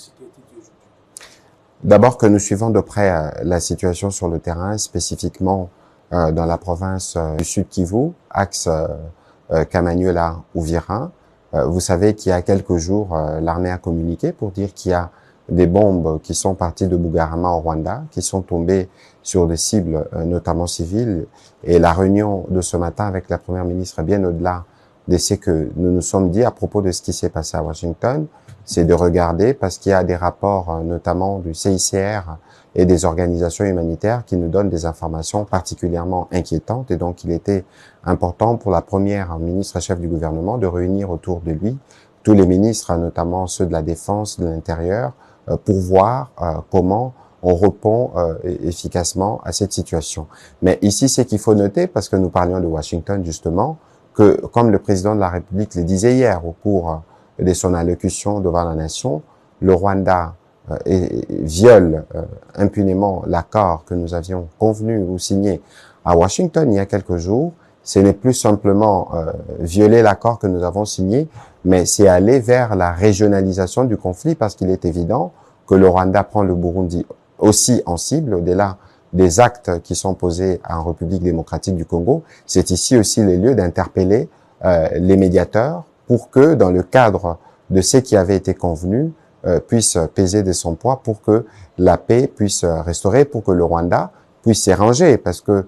ce qui a été dit aujourd'hui? D'abord que nous suivons de près la situation sur le terrain, spécifiquement dans la province du Sud Kivu, axe Kamanyola-Uvira. Vous savez qu'il y a quelques jours, l'armée a communiqué pour dire qu'il y a des bombes qui sont parties de Bugarama au Rwanda, qui sont tombées sur des cibles, notamment civiles. Et la réunion de ce matin avec la Première ministre, bien au-delà de ce que nous nous sommes dit à propos de ce qui s'est passé à Washington, c'est de regarder, parce qu'il y a des rapports, notamment du CICR et des organisations humanitaires, qui nous donnent des informations particulièrement inquiétantes. Et donc, il était important pour la Première ministre chef du gouvernement de réunir autour de lui tous les ministres, notamment ceux de la Défense, de l'Intérieur, pour voir comment on répond efficacement à cette situation. Mais ici, c'est qu'il faut noter, parce que nous parlions de Washington justement, que comme le président de la République le disait hier au cours de son allocution devant la nation, le Rwanda viole impunément l'accord que nous avions convenu ou signé à Washington il y a quelques jours. Ce n'est plus simplement violer l'accord que nous avons signé, mais c'est aller vers la régionalisation du conflit, parce qu'il est évident que le Rwanda prend le Burundi aussi en cible, au-delà des actes qui sont posés en République démocratique du Congo. C'est ici aussi les lieux d'interpeller les médiateurs pour que, dans le cadre de ce qui avait été convenu, puisse peser de son poids pour que la paix puisse restaurer, pour que le Rwanda puisse s'arranger. Parce que,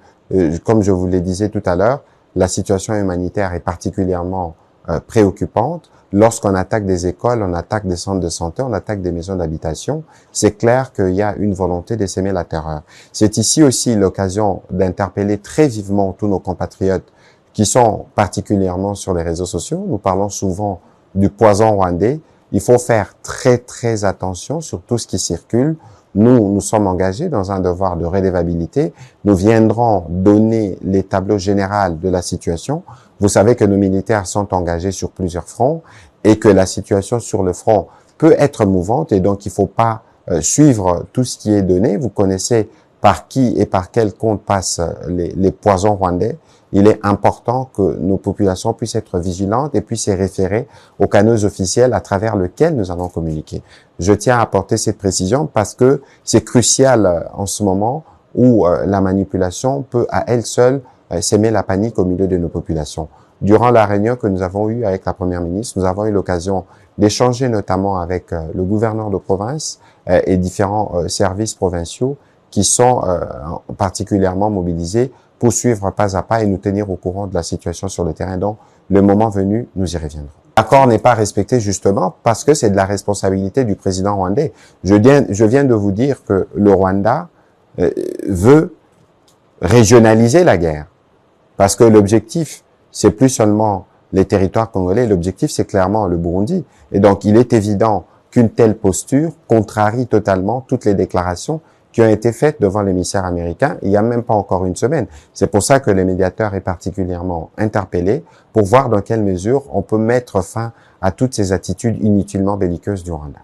comme je vous le disais tout à l'heure, la situation humanitaire est particulièrement préoccupante. Lorsqu'on attaque des écoles, on attaque des centres de santé, on attaque des maisons d'habitation, c'est clair qu'il y a une volonté de s'aimer la terreur. C'est ici aussi l'occasion d'interpeller très vivement tous nos compatriotes qui sont particulièrement sur les réseaux sociaux. Nous parlons souvent du poison rwandais. Il faut faire très, très attention sur tout ce qui circule. Nous sommes engagés dans un devoir de redevabilité. Nous viendrons donner les tableaux généraux de la situation. Vous savez que nos militaires sont engagés sur plusieurs fronts et que la situation sur le front peut être mouvante, et donc il ne faut pas suivre tout ce qui est donné. Vous connaissez par qui et par quel compte passent les poisons rwandais. Il est important que nos populations puissent être vigilantes et puissent se référer aux canaux officiels à travers lesquels nous allons communiquer. Je tiens à apporter cette précision parce que c'est crucial en ce moment où la manipulation peut à elle seule s'aimer la panique au milieu de nos populations. Durant la réunion que nous avons eue avec la Première ministre, nous avons eu l'occasion d'échanger notamment avec le gouverneur de province et différents services provinciaux qui sont particulièrement mobilisés pour suivre pas à pas et nous tenir au courant de la situation sur le terrain. Donc, le moment venu, nous y reviendrons. L'accord n'est pas respecté justement parce que c'est de la responsabilité du président rwandais. Je viens de vous dire que le Rwanda veut régionaliser la guerre, parce que l'objectif, c'est plus seulement les territoires congolais, l'objectif, c'est clairement le Burundi. Et donc, il est évident qu'une telle posture contrarie totalement toutes les déclarations qui ont été faites devant l'émissaire américain il n'y a même pas encore une semaine. C'est pour ça que le médiateur est particulièrement interpellé pour voir dans quelle mesure on peut mettre fin à toutes ces attitudes inutilement belliqueuses du Rwanda.